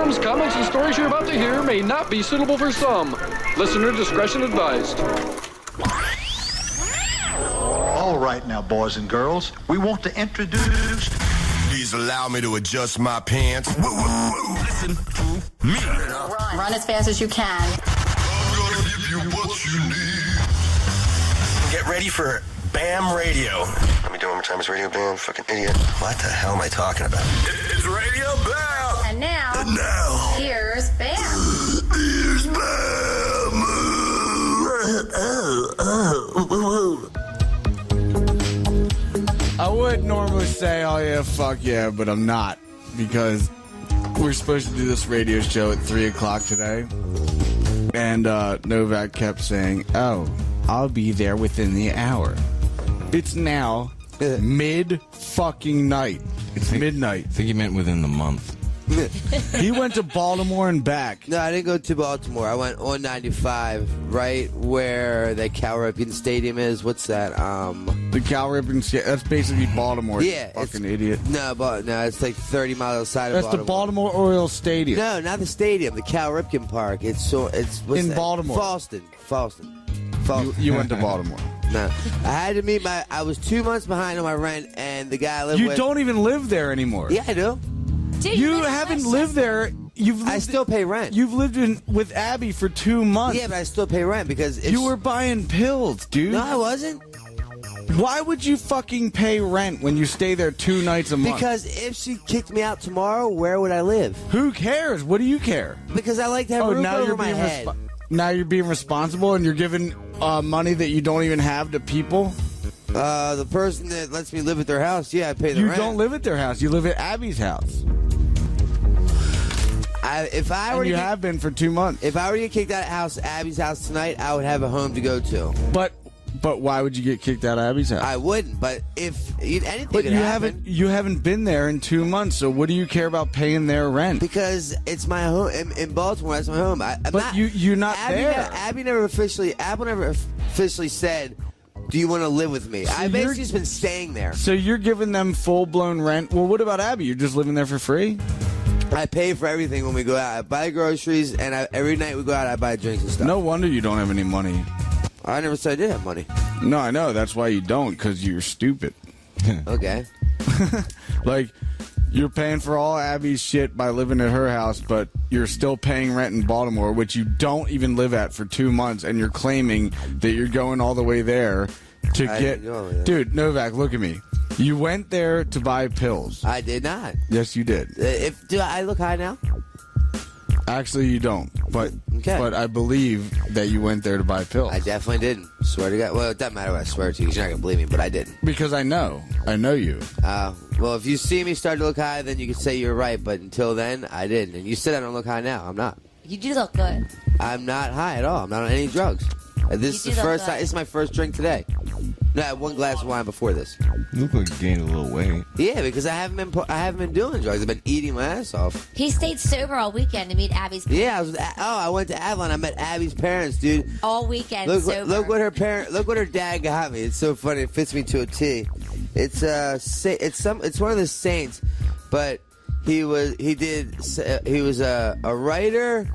programs, comments, and stories you're about to hear may not be suitable for some. Listener discretion advised. All right now, boys and girls, we want to introduce... Please allow me to adjust my pants. Listen to me. Run as fast as you can. I'm gonna give you what you need. Get ready for Bam Radio. Let me do it one more time. It's Radio Bam, fucking idiot. What the hell am I talking about? It's Radio Bam. And now, here's Bam. Here's Bam. I would normally say, oh yeah, fuck yeah, but I'm not. Because we're supposed to do this radio show at 3 o'clock today. And Novak kept saying, oh, I'll be there within the hour. It's now mid-fucking-night. It's midnight. I think he meant within the month. He went to Baltimore and back. No, I didn't go to Baltimore. I went on 95, right where the Cal Ripken Stadium is. What's that? The Cal Ripken, that's basically Baltimore. Yeah. Fucking idiot. No, it's like 30 miles outside of That's Baltimore. the Baltimore Orioles Stadium. No, not the stadium. The Cal Ripken Park. It's what's in that? Baltimore. Falston. You went to Baltimore. No, I had to meet I was 2 months behind on my rent, and the guy I live with. You don't even live there anymore. Yeah, I do. Dude, You haven't lived there. I still pay rent. You've lived with Abby for 2 months. Yeah, but I still pay rent because You were buying pills, dude. No, I wasn't. Why would you fucking pay rent when you stay there 2 nights a month? Because if she kicked me out tomorrow, where would I live? Who cares? What do you care? Because I like to have a roof over my head. Now you're being responsible and you're giving money that you don't even have to people? The person that lets me live at their house, yeah, I pay the rent. You don't live at their house. You live at Abby's house. You have been for 2 months. If I were to get kicked out of Abby's house tonight, I would have a home to go to. But why would you get kicked out of Abby's house? I wouldn't. But if anything but could happen. you haven't been there in 2 months. So what do you care about paying their rent? Because it's my home in Baltimore. That's my home. You're not there. Abby never officially said, "Do you want to live with me?" So I basically just been staying there. So you're giving them full blown rent. Well, what about Abby? You're just living there for free? I pay for everything when we go out. I buy groceries, and every night we go out, I buy drinks and stuff. No wonder you don't have any money. I never said I did have money. No, I know. That's why you don't, because you're stupid. Okay. Like, you're paying for all Abby's shit by living at her house, but you're still paying rent in Baltimore, which you don't even live at for 2 months, and you're claiming that you're going all the way there to get... Dude, Novak, look at me. You went there to buy pills. I did not. Yes, you did. Do I look high now? Actually, you don't. But Okay. But I believe that you went there to buy pills. I definitely didn't. Swear to God. Well, it doesn't matter what I swear to you. 'Cause you're not going to believe me, but I didn't. Because I know. I know you. Well, if you see me start to look high, then you can say you're right. But until then, I didn't. And you said I don't look high now. I'm not. You do look good. I'm not high at all. I'm not on any drugs. This is the first time. This is my first drink today. No, I had one glass of wine before this. You look like you gained a little weight. Yeah, because I haven't been doing drugs. I've been eating my ass off. He stayed sober all weekend to meet Abby's parents. Yeah, I went to Avalon. I met Abby's parents, dude. All weekend sober. Look what her dad got me. It's so funny. It fits me to a T. It's one of the saints, but he was a writer,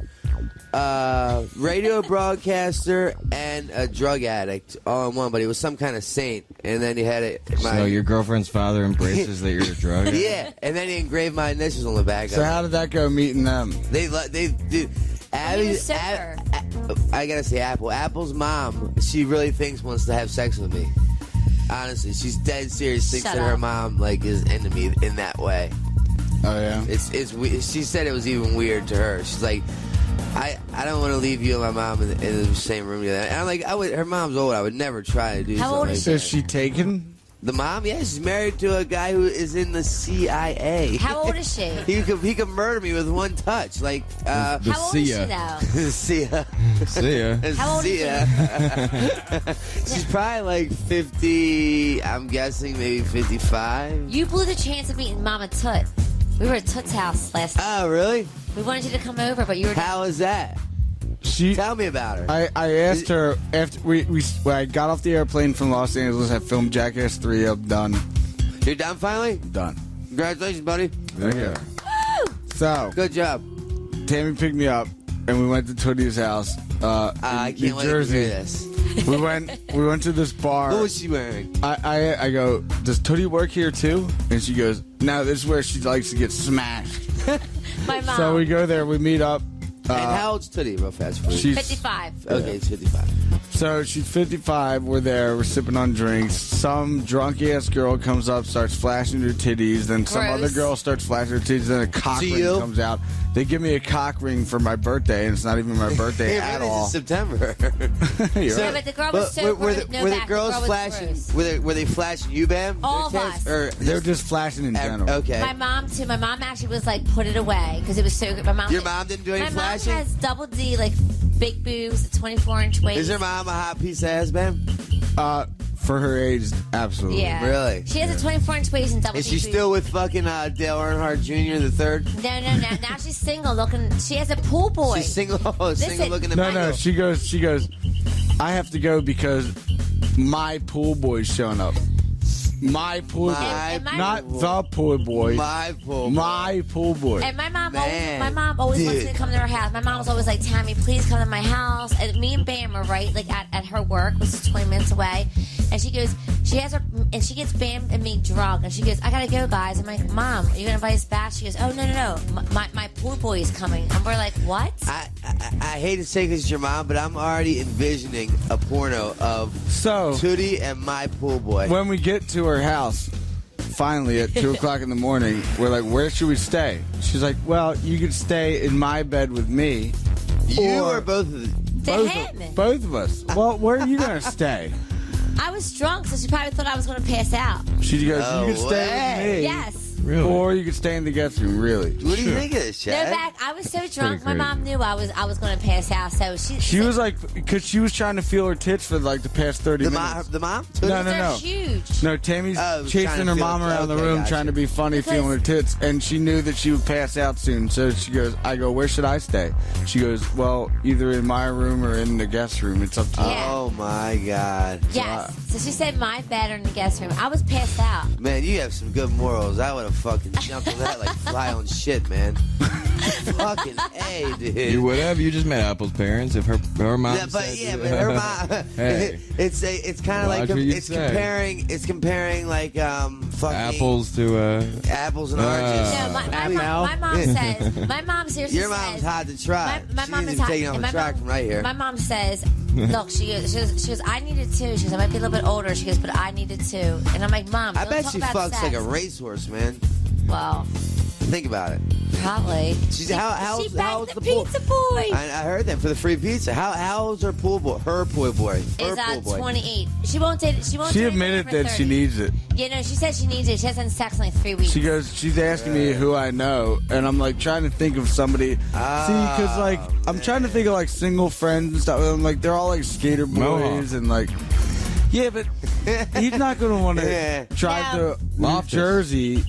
radio broadcaster, and a drug addict all in one. But he was some kind of saint, and then he had it. So your girlfriend's father embraces that you're a drug addict? Yeah, and then he engraved my initials on the back. So how did that go meeting them? They do. I gotta say, Apple's mom, she really wants to have sex with me. Honestly, she's dead serious. Thinks that her mom is into me in that way. Oh yeah. It's she said it was even weird to her. She's like, I don't want to leave you and my mom in the same room together. And I'm like, her mom's old. I would never try to do something. How old is she? Is she taken? The mom? Yeah, she's married to a guy who is in the CIA. How old is she? He could murder me with one touch. How old is she now? See ya. See ya. How old is she? She's probably 50, I'm guessing maybe 55. You blew the chance of meeting Mama Tut. We were at Tut's house last night. Oh, really? We wanted you to come over, but you were... How is that? Tell me about her. I asked her after when I got off the airplane from Los Angeles. I filmed Jackass 3. I'm done. You're done finally? Done. Congratulations, buddy. Thank you. So good job. Tammy picked me up, and we went to Tootie's house I in can't New wait Jersey. to hear this. We went to this bar. What was she wearing? I go, does Tootie work here too? And she goes, no, this is where she likes to get smashed. My mom. So we go there, we meet up. And how old's Tootie, real fast? She's 55. Okay, it's 55. So she's 55. We're there. We're sipping on drinks. Some drunk ass girl comes up, starts flashing her titties. Then some Gross. other girl starts flashing her titties. Then a cock To ring you? comes out. They give me a cock ring for my birthday, and it's not even my birthday Hey, at when is all. it, September? You're Yeah, right. but the girl was so were gross. the, were the girls flashing? Were they flashing you, Bam? All Their of tits? us. Or They're just flashing in general. Okay. My mom too. My mom actually was like, put it away because it was so good. My mom. Your mom didn't do any my flashing? mom has double D, like big boobs, 24-inch waist. Is her mom a hot piece of ass, Bam? For her age, absolutely. Yeah. Really? She has a 24-inch waist and double Is D she boobs. still with fucking Dale Earnhardt Jr. the third? No. Now she's single. Looking. She has a pool boy. She's single. Single looking at No, Michael. she goes, I have to go because my pool boy's showing up. My pool boy. And my- Not the pool boy. My pool. My pool boy. And my mom Man. always wants Dude. me to come to her house. My mom was always like, Tammy, please come to my house. And me and Bam are right, like at her work, which is 20 minutes away. And she goes, she gets Bam and me drunk. And she goes, I gotta go, guys. I'm like, Mom, are you gonna invite us back? She goes, oh, no. My pool boy is coming. And we're like, what? I hate to say because it's your mom, but I'm already envisioning a porno of So, Tootie and my pool boy. when we get to her house, finally at 2 o'clock in the morning, we're like, where should we stay? She's like, well, you could stay in my bed with me. You or or both of them? Both of us. Well, where are you going to stay? I was drunk, so she probably thought I was gonna pass out. She goes, No you can stay way. with me. Yes. Really? Or you could stay in the guest room, really. What do you think of this, Chad? Novak, I was so drunk. My crazy. mom knew I was going to pass out, so She was like, because she was trying to feel her tits for like the past 30 The minutes. mom? No, they're huge. No, Tammy's Oh, trying chasing to her feel mom it. around the Okay, room, gotcha. trying to be funny, Because- feeling her tits, and she knew that she would pass out soon. So she goes, I go, where should I stay? She goes, well, either in my room or in the guest room. It's up to you. Yeah. Oh my God. Yes. So she said my bed or in the guest room. I was passed out. Man, you have some good morals. I would have fucking jumped on that like fly on shit, man. Fucking A, dude. You would have. You just met Apple's parents. If her mom Yeah, but said yeah, you- but her mom. Hey. It's kind of Watch like what you it's say. comparing like fucking apples to apples and oranges. No, my mom says. My mom seriously Your mom's says. hot to try. My She mom isn't is hot. taking off and the my track mom- from right here. My mom says, look, she goes, I need it too. She goes, I might be a little bit older. She goes, but I need it too. And I'm like, Mom, I don't bet talk she about fucks sex. like a racehorse, man. Well, Think about it. probably. She's how She old's banged the the pool? pizza boy. I heard that for the free pizza. How old's her pool boy? Her pool boy. Her Is pool boy. 28. She won't date. She won't. She date admitted anyone for that she 30. needs it. Yeah, no, she said she needs it. She hasn't had sex in like 3 weeks. She goes, she's asking me who I know, and I'm like trying to think of somebody. See, because like I'm trying to think of like single friends and stuff. I'm like they're all like skater boys Mohawk. and like. Yeah, but he's not going to want to Yeah. drive No. to New Loftus. Jersey.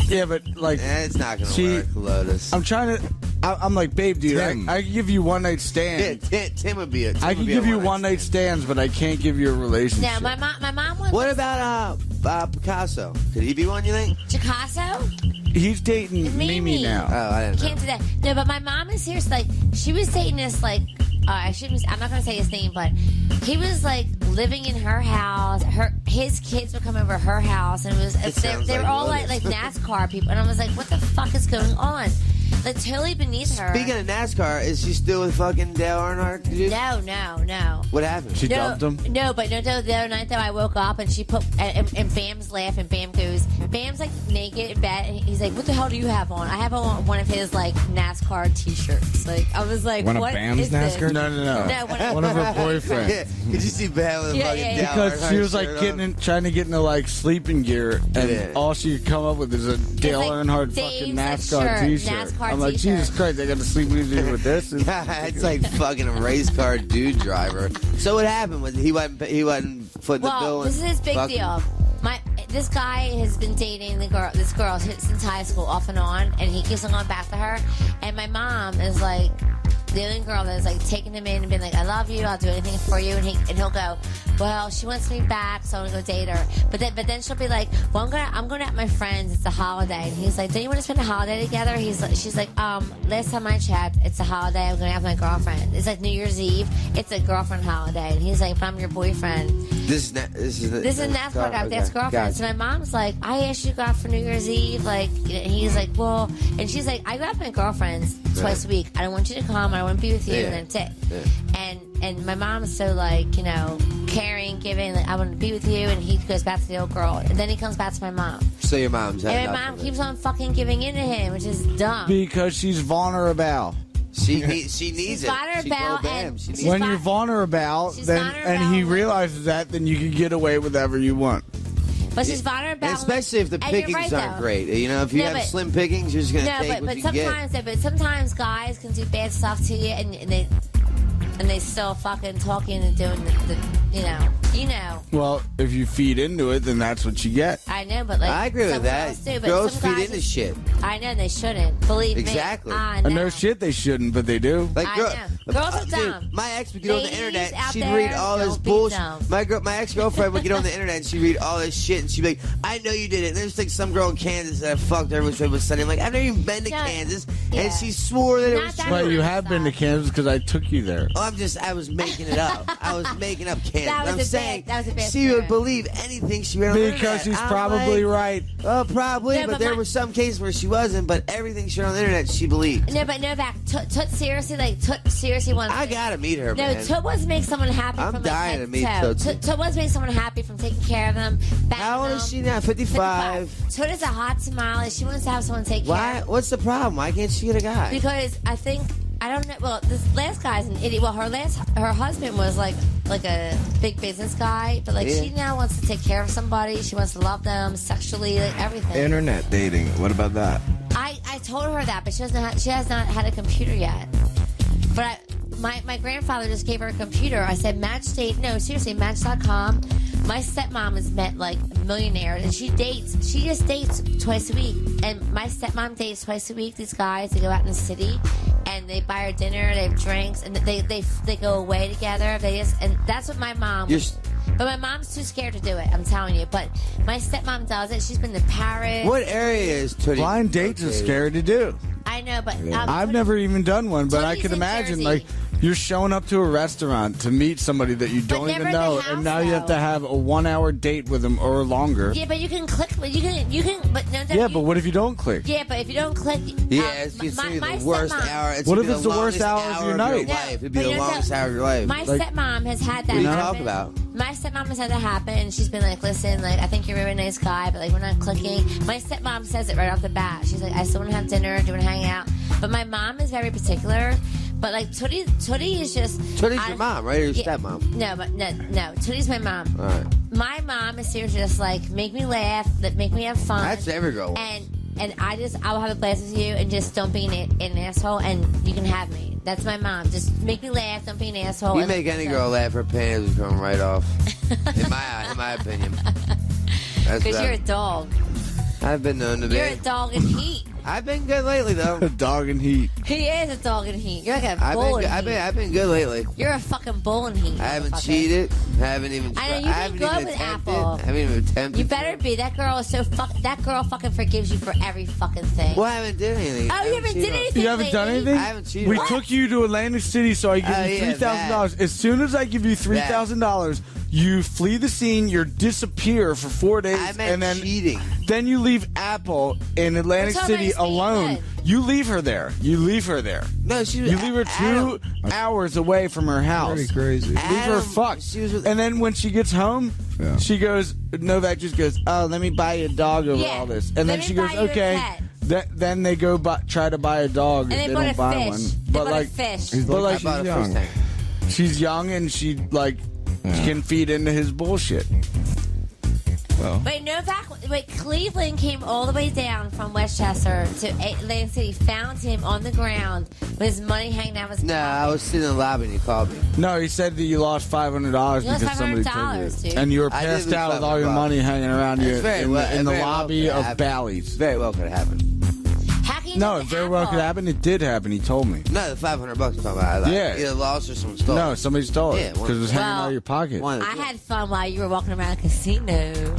Yeah, but like It's not gonna She- work, Lotus. I'm trying to. I'm like, babe, dude, Tim. I can give you one night Yeah, stand. Tim would be it. I can give you one night stands, but I can't give you a relationship. No, my mom wants What about Picasso? Could he be one? You think? Picasso. He's dating Mimi. Mimi now. Oh, I didn't know. Can't do that. No, but my mom is serious. Like she was dating this like I shouldn't. I'm not gonna say his name, but he was like living in her house. His kids would come over her house, and it was sounds they were like all Lotus. like NASCAR people, and I was like, what the fuck is going on? Like totally beneath her. Speaking of NASCAR, is she still with fucking Dale Earnhardt? Dude? No. What happened? She No, dumped him. no, but the other night though, I woke up and she put and Bam's laughing. Bam goes, Bam's like naked in bed, and he's like, "What the hell do you have on?" I have on one of his like NASCAR T-shirts. Like I was like, One of "What Bam's is this?" NASCAR? No. No, One of her boyfriends. Yeah, Did you see Bam with Yeah, fucking yeah, Dale yeah. Because she Earnhardt was like shirt trying to get into like sleeping gear, and Yeah. all she could come up with is a Dale like Earnhardt Dave's, fucking like, NASCAR shirt, T-shirt. NASCAR I'm like, T-shirt. Jesus Christ, I got to sleep with you with this. And- on? It's like fucking a race car dude driver. So what happened was he wasn't footing the bill. Well, and this is his big fucking- deal. This guy has been dating this girl since high school, off and on, and he keeps on going back to her. And my mom is like, the only girl that is like taking him in and being like, I love you, I'll do anything for you, and he'll go, well, she wants me back, so I'm gonna go date her. But then she'll be like, well, I'm going out with my friends, it's a holiday. And he's like, don't you want to spend a holiday together? She's like, last time I checked, it's a holiday, I'm going out with my girlfriend. It's like New Year's Eve, it's a girlfriend holiday. And he's like, but I'm your boyfriend. This is that's part of that's girlfriend. Gotcha. So my mom's like, I asked you to go out for New Year's Eve, like, and he's like, well, and she's like, I go out with my girlfriends twice a week. I don't want you to come, I don't want to be with you, and that's it. Yeah. And my mom's so like, you know, caring, giving, like, I want to be with you, and he goes back to the old girl, and then he comes back to my mom. So your mom's had and my mom keeps on fucking giving in to him, which is dumb. Because she's vulnerable. She needs she's it. Vulnerable, and when you're vulnerable, and he realizes that, then you can get away with whatever you want. But she's vulnerable, and especially if the pickings aren't great. You know, if you have slim pickings, you're just gonna take what you get. But sometimes guys can do bad stuff to you, and they still fucking talking and doing the you know. Well, if you feed into it, then that's what you get. I know, but like I agree with that. Girls feed into shit. I know they shouldn't. Believe me. Exactly. I know. No shit, they shouldn't, but they do. Like girls are dumb. Dude, my ex would get on the internet. She'd read all this bullshit. My ex-girlfriend would get on the internet and she'd read all this shit, and she'd be like, "I know you did it." And there's like some girl in Kansas that I fucked her with Sunday. I'm like, I've never even been to Kansas, and she swore that it was true. Well, you have been to Kansas because I took you there. Oh, I was making it up. I was making up Kansas. That was a bad she would believe anything she read on the internet. Because she's probably right. Oh, probably, no, but there were some cases where she wasn't, but everything she read on the internet, she believed. No, but Novak, Toot seriously wants... I gotta meet her, no, man. No, Toot wants to make someone happy I'm dying to meet Toot. Toot wants to make someone happy from taking care of them. How old is she now? 55? Toot is a hot tamale. She wants to have someone take care of her. What's the problem? Why can't she get a guy? Because I don't know. Well, this last guy's an idiot. Well, her husband was like a big business guy, but she now wants to take care of somebody. She wants to love them sexually, like everything. Internet dating. What about that? I told her that, but she has not had a computer yet. But my grandfather just gave her a computer. I said, Match.com. My stepmom has met like millionaires, and she just dates twice a week. And my stepmom dates twice a week. These guys, they go out in the city, and they buy her dinner, they have drinks, and they go away together. And that's what my mom. But my mom's too scared to do it. I'm telling you. But my stepmom does it. She's been to Paris. What area is Tootie? Blind dates are scary to do. I know, but I've never even done one, but I can imagine Jersey. You're showing up to a restaurant to meet somebody that you don't even know, and now you have to have a 1-hour date with them or longer. Yeah, but you can click. You can. But no. Yeah, but what if you don't click? Yeah, but if you don't click. Yeah, it's the worst hour. What if it's the worst hour of your night? It'd be the longest hour of your life. My stepmom has had that. What are you happen. talking about? My stepmom has had that happen, and she's been like, "Listen, like I think you're a really nice guy, but like we're not clicking." My stepmom says it right off the bat. She's like, "I still want to have dinner. Do you want to hang out?" But my mom is very particular. But like Tootie is just. Tootie's your mom, right? Or your stepmom? No, but no. Tootie's my mom. All right. My mom is seriously just like make me laugh, make me have fun. That's every girl. And I will have a blast with you, and just don't be an asshole, and you can have me. That's my mom. Just make me laugh, don't be an asshole. You make any girl laugh, her panties will come right off. in my opinion. Because you're a dog. I've been known to be. You're a dog in heat. I've been good lately, though. A dog in heat. He is a dog in heat. You're like a bull in heat. I've been good lately. You're a fucking bull in heat. I haven't cheated. I haven't even. I know you've been good with Apple. I haven't even attempted. You better be. That girl is so That girl fucking forgives you for every fucking thing. Well, I haven't done anything. Oh, you haven't did anything. You haven't done anything? I haven't cheated. We took you to Atlantic City, so I give you $3,000. As soon as I give you $3,000, you flee the scene. You disappear for 4 days, I meant and then cheating. Then you leave Apple in Atlantic City alone. You leave her there. No, she was. You leave her 2 hours away from her house. Pretty crazy. Leave her fucked. And then when she gets home, she goes. Novak just goes, "Oh, let me buy you a dog over all this." And then she goes, "Okay." Then they go try to buy a dog. And they don't buy fish. one. They But bought like, a fish. but like I bought she's a young. fish tank. She's young and she can feed into his bullshit. Well, Cleveland came all the way down from Westchester to Atlantic City, found him on the ground with his money hanging out of his No, pocket. I was sitting in the lobby and he called me. No, he said that you lost $500 You lost because somebody $500, took you. dude. And you were I did passed lose out with all your $500. money hanging around you It's very in well- the very well lobby could of happen. Bally's. Very well could have happened. How can talking No, to it very well Apple. could happen. It did happen. He told me. No, the $500 I'm talking about. Yeah. Either lost or someone stole. No, somebody stole Yeah, it because it was hanging out of your pocket. One of the I two. had fun while you were walking around the casino.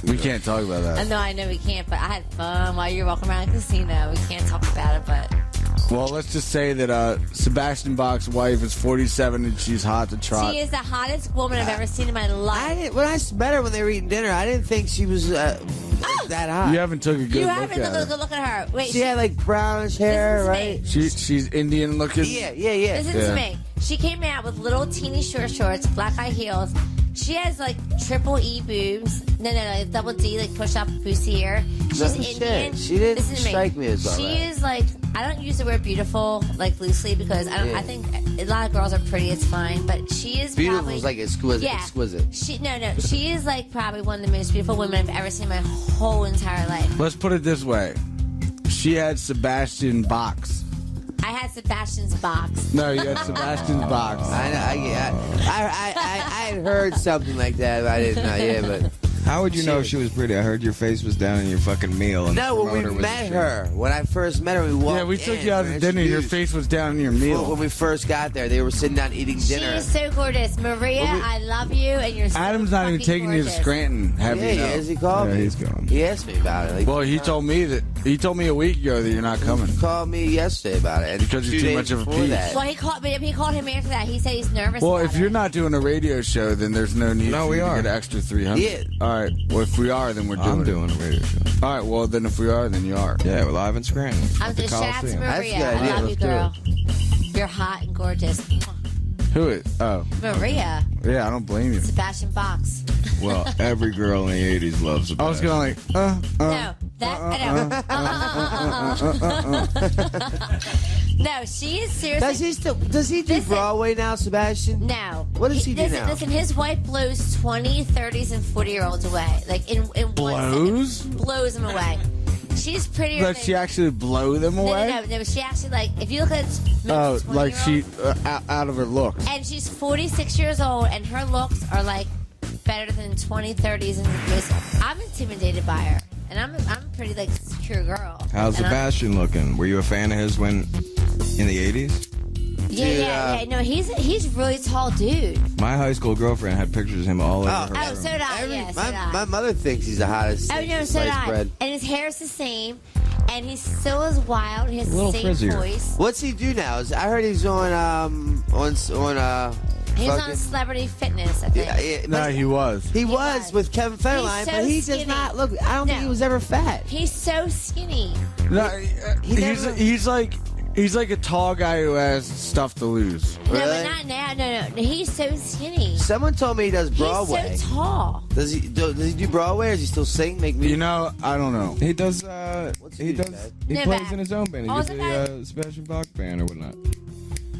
We can't talk about that. I know we can't, but I had fun while you were walking around the casino. We can't talk about it, but Well, let's just say that Sebastian Bach's wife is 47 and she's hot to trot. she is the hottest woman I've ever seen in my life. When I met her when they were eating dinner, I didn't think she was that hot. You haven't took a good You look haven't at her. look at her. Wait, She had like brownish hair, right? She's Indian looking. Yeah. listen Yeah. to me. She came out with little teeny short shorts, black high heels. She has like triple E boobs. No, like double D, like push up bustier. She's No Indian. shit. She didn't Listen to strike me as all She that. is like, I don't use the word beautiful like loosely because I think a lot of girls are pretty. It's fine, but she is Beautiful probably is like exquisite. Yeah. Exquisite. She is like probably one of the most beautiful women I've ever seen in my whole entire life. Let's put it this way. She had Sebastian Bach's. I had Sebastian's box. No, you had Sebastian's Bach's. I had heard something like that, but I didn't know. Yeah, but How would you know she was pretty? I heard your face was down in your fucking meal. And no, the when we promoter was met ashamed. her, when I first met her, we walked. Yeah, we took in, you out we to dinner. Your introduced. face was down in your meal. When we first got there, they were sitting down eating dinner. She's so gorgeous. Maria, I love you, and you're so Adam's not even fucking taking you to gorgeous. Scranton. Have Yeah, you know? he is. He called Yeah, me. he's going. He asked me about it. Like, Well, he told me a week ago that you're not coming. He called me yesterday about it. And Because you're 2 too days much of a before piece. that. Well, he called him after that. He said he's nervous. Well, about if you're it. not doing a radio show, then there's no need No, for we you to are. get an extra 300. Yeah. All right. Well, if we are, then we're doing I'm it. doing a radio show. All right. Well, then if we are, then you are. Yeah, we're live in Scranton. I'm at the just shout out to Coliseum. That's a Maria. good I idea. love you, Let's do girl. You're hot and gorgeous. Who is? Oh, Maria, yeah. I don't blame you. Sebastian Box. Well, every girl in the 80s loves Sebastian. I was going like, No, that no, she is seriously. Does he do Listen. Broadway now, Sebastian? No. What does he do listen, now? Listen, his wife blows 20, 30s, and 40-year-olds away. Like in Blows? 1 second. Blows them away. She's prettier Does than... she actually blow them away? No. She actually, like, if you look at... Oh, like she 20-year-old, out of her looks. And she's 46 years old, and her looks are, like, better than 20, 30s, and 40s. I'm intimidated by her. And I'm a pretty, like, secure girl. How's And I'm- Sebastian looking? Were you a fan of his when in the 80s? Yeah. No, he's a really tall dude. My high school girlfriend had pictures of him all over her Oh, room. so did I. So did I. My mother thinks he's the hottest. Oh no, so did sliced I. bread. And his hair's the same, and he's still as wild. He has A the little same frizzier. voice. What's he do now? I heard he's on He's on fucking- Celebrity Fitness, I think. yeah, No, but he was. he was with Kevin Federline, so but he skinny. does not look. I don't think No. he was ever fat. He's so skinny. No, never- he's like a tall guy who has stuff to lose. No, Really? but not now. No. He's so skinny. Someone told me he does Broadway. He's so tall. Does he do Broadway or does he still sing? Make me. You know, I don't know. He does. What's He he do, does. Dad? He No, plays Dad. in his own band. He Also, gets the Sebastian Bach band or whatnot.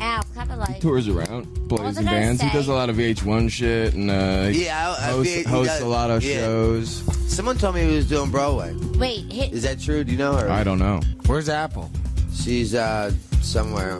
Al, kind of like. Tours around, plays Also in gotta bands. He say- does a lot of VH1 shit and Yeah, he hosts does- a lot of yeah. shows. Someone told me he was doing Broadway. Wait, Is that true? Do you know her? I don't know. Where's Apple? She's somewhere.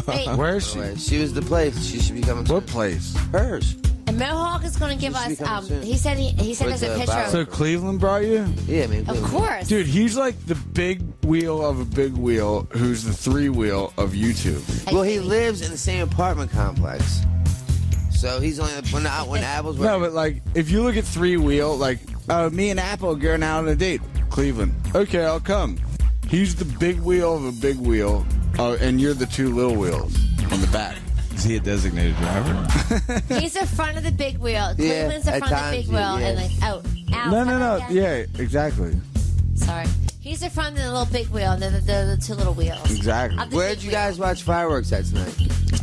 wait. Where is she? She was the place. She should be coming. What place? Hers. And Mohawk is going to give Should be us. coming soon. He said he sent us With a the picture. Bible. So Cleveland brought you? Yeah, man. Of course. Dude, he's like the big wheel of a big wheel who's the three wheel of YouTube. Well, he lives in the same apartment complex. So he's only when Apple's No, but like, if you look at three wheel, like, me and Apple are going out on a date. Cleveland. Okay, I'll come. He's the big wheel of a big wheel, and you're the two little wheels on the back. Is he a designated driver? He's the front of the big wheel. Cleveland's the at front of the times, big wheel, yeah. and like, Al. No. Yeah, exactly. Sorry. He's the front of the little big wheel, and the two little wheels. Exactly. Of the where'd big you wheel. guys watch fireworks at tonight?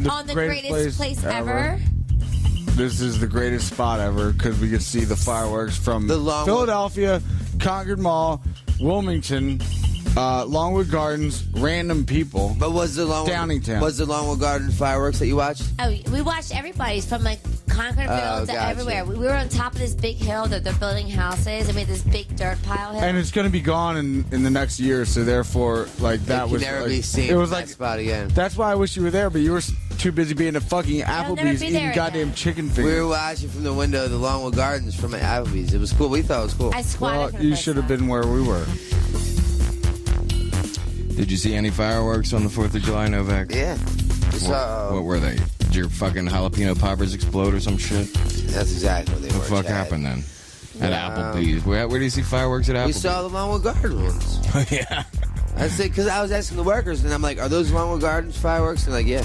On the greatest place ever. This is the greatest spot ever because we could see the fireworks from The Longwood- Philadelphia, Concord Mall, Wilmington, Longwood Gardens, random people. But was the Downingtown. Was the Longwood Garden fireworks that you watched? Oh, we watched everybody's from like Concordville to gotcha. everywhere. We were on top of this big hill that they're building houses. They made this big dirt pile hill. And it's going to be gone in the next year, so therefore, like that It was can never like, be seen it was from like that spot again. that's why I wish you were there, but you were too busy being a fucking never Applebee's be eating there goddamn again. chicken We fingers. were watching from the window of the Longwood Gardens from Applebee's. It was cool. We thought it was cool. I squatted Well, for the you first should have time. been where we were. Did you see any fireworks on the 4th of July, Novak? Yeah. What were they? Did your fucking jalapeno poppers explode or some shit? That's exactly what they were. What the fuck happened then? At Applebee's. Where do you see fireworks at Applebee's? We saw the Longwood Gardens ones. Yeah. I said, because I was asking the workers, and I'm like, are those Longwood Gardens fireworks? And they're like, yeah.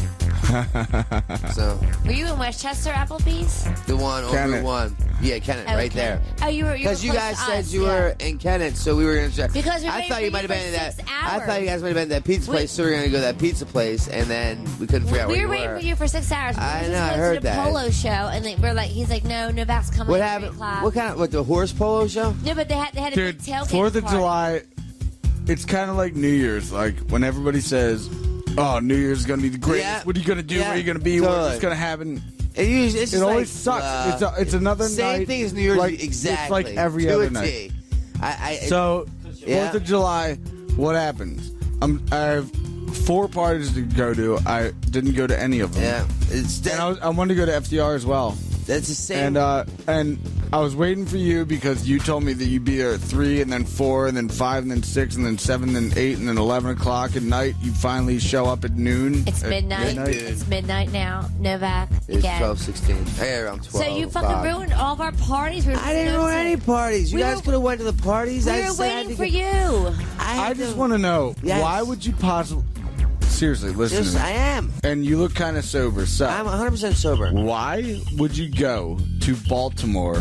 So. Were you in Westchester, Applebee's? The one on Route 1. Yeah, Kennett, right there. Oh, you were because you guys said us, you were in Kennett, so we were going to. Because I thought you might have been at that. hours. I thought you guys might have been at that pizza place, so we were going to go to that pizza place, and then we couldn't figure out where you were. We were waiting for you for 6 hours. I know. I heard to the that. Polo show, and we're like, he's like, no, Novak's coming. What at 3 happened? o'clock. What kind of the horse polo show? No, but they had a Dude, big tailgate 4th of party. July, it's kind of like New Year's. Like, when everybody says, oh, New Year's is going to be the greatest. Yeah. What are you going to do? Yeah. Where are you going to be? Totally. What's going to happen? It's just always like, sucks. It's another same night. thing as New Year's. Like, exactly. It's like every to other a night. T. So, Yeah. 4th of July, what happens? I have 4 parties to go to. I didn't go to any of them. Yeah. And I wanted to go to FDR as well. That's the same. And I was waiting for you because you told me that you'd be there at 3 and then 4 and then 5 and then 6 and then 7 and 8 and then 11 o'clock at night. You finally show up at noon. It's midnight. It's midnight now. Novak. It's Again. 12:16. Hey, around 12. So you fucking ruined all of our parties. I didn't ruin any parties. You guys could have went to the parties. We were waiting for you. I just want to know, why would you possibly... Seriously, listen to me. I am. And you look kind of sober, so... I'm 100% sober. Why would you go to Baltimore,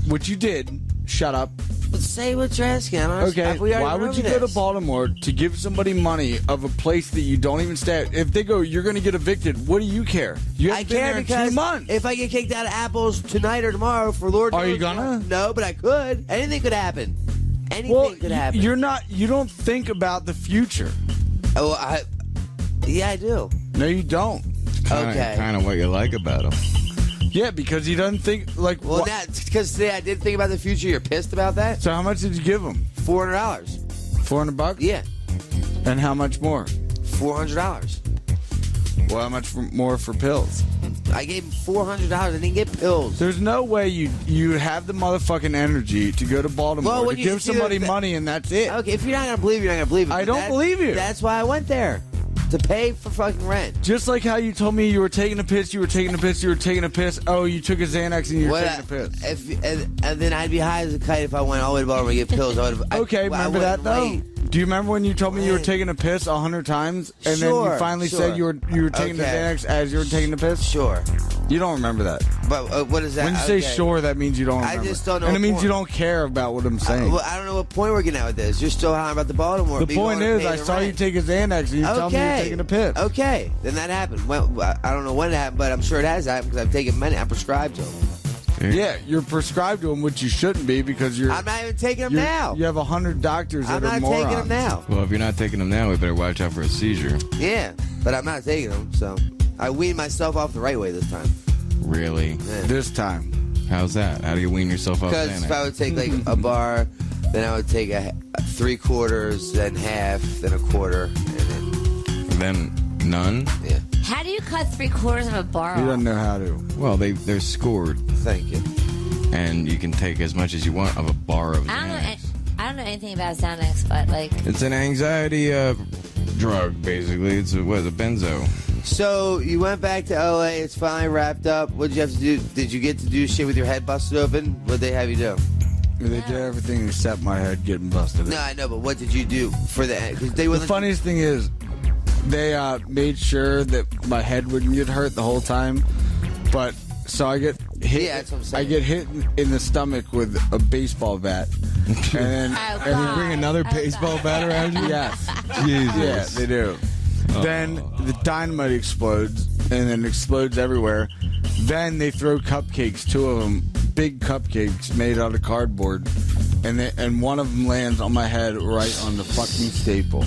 which you did, shut up. But say what you're asking. Okay, why would you go to Baltimore to give somebody money of a place that you don't even stay at? If they go, you're going to get evicted, what do you care? You haven't been there in 2 months. If I get kicked out of Apple's tonight or tomorrow, for Lord knows... Are you gonna? No, but I could. Anything could happen. Anything could happen. You don't think about the future. Oh, yeah, I do. No, you don't. Kind of what you like about him. Yeah, because he doesn't think like. Well, because today I did think about the future. You're pissed about that. So how much did you give him? $400. $400? Yeah. And how much more? $400. Well, how much more for pills? I gave him $400. I didn't get pills. There's no way you have the motherfucking energy to go to Baltimore to give somebody money and that's it. Okay, if you're not gonna believe, you're not gonna believe it. I don't believe you. That's why I went there. To pay for fucking rent. Just like how you told me you were taking a piss, you were taking a piss, you were taking a piss. Oh, you took a Xanax and you were taking a piss. And then I'd be high as a kite if I went all the way to Baltimore to get pills. Remember that though? Do you remember when you told me you were taking a piss 100 times and then you finally said you were taking the Xanax as you were taking the piss? Sure. You don't remember that. But what is that? When you say sure, that means you don't remember. I just don't know. And it means you don't care about what I'm saying. I don't know what point we're getting at with this. You're still high about the Baltimore. The point is, I saw you take a Xanax and you tell me you're taking a piss. Okay, then that happened. Well, I don't know when it happened, but I'm sure it has happened because I've taken many. I'm prescribed to them. Yeah, you're prescribed to them, which you shouldn't be because you're. I'm not even taking them now. You have 100 doctors that are morons. I'm not taking them now. Well, if you're not taking them now, we better watch out for a seizure. Yeah, but I'm not taking them, so I weaned myself off the right way this time. Really? Yeah. This time. How's that? How do you wean yourself off Xanax? Because if I would take like a bar, then I would take a 3/4, then half, then a quarter, and then none? Yeah. How do you cut 3/4 of a bar? He doesn't know how to. Well, they're scored. Thank you. And you can take as much as you want of a bar of Xanax. I don't know anything about Xanax, but like it's an anxiety drug, basically. It's a benzo. So you went back to LA. It's finally wrapped up. What did you have to do? Did you get to do shit with your head busted open? What did they have you do? They did everything except my head getting busted. No, I know, but what did you do for the end? The funniest thing is, they made sure that my head wouldn't get hurt the whole time. But so I get hit. Yeah, that's what I'm saying. I get hit in the stomach with a baseball bat, and then and you bring another baseball bat around you. Yes, Jesus. Yeah, they do. Then the dynamite explodes, and then explodes everywhere. Then they throw cupcakes, 2 of them, big cupcakes made out of cardboard, and one of them lands on my head right on the fucking staple.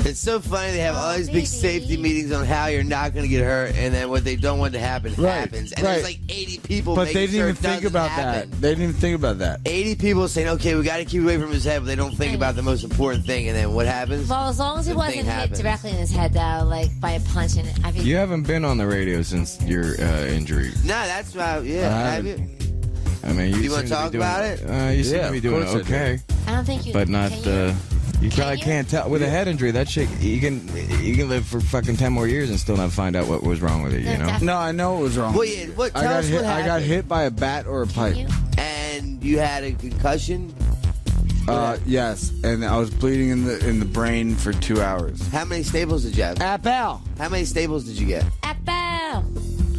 It's so funny they have all these big safety meetings on how you're not going to get hurt, and then what they don't want to happen happens. And there's like 80 people but making they didn't sure even it think doesn't about happen. that. They didn't even think about that. 80 people saying, okay, we got to keep away from his head, but they don't think about the most important thing, and then what happens? well, as long as it The wasn't thing hit happens. directly in his head, though, like by a punch in it. I mean, You haven't been on the radio since your injury. No, that's about, have you? I mean, you want to talk about it? You seem to be doing of course I do. okay. I don't think you. But not can you? You probably can't tell with a head injury. That shit, you can live for fucking 10 more years and still not find out what was wrong with it. You know? No, I know what was wrong. Well, yeah, tell us what happened. I got hit by a bat or a pipe. And you had a concussion. Yes, and I was bleeding in the brain for 2 hours. How many staples did you have? Apple. How many staples did you get? Apple.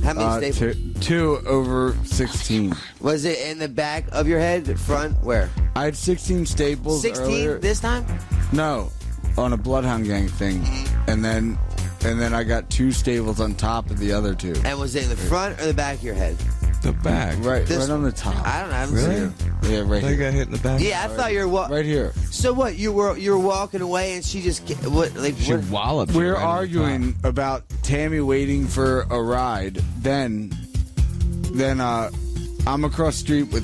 How many staples? Two over 16. Was it in the back of your head, front, where? I had 16 staples 16 earlier. this time? No, on a Bloodhound Gang thing, and then I got 2 staples on top of the other 2. And was it in the front or the back of your head? The back. Right on the top. I don't know. I haven't Really? seen it. Yeah, right I here. got hit in the back. Yeah, I thought you were Right here. So what? You were walking away and she just what? Like She what? walloped you We're right on the arguing about Tammy waiting for a ride. Then I'm across the street with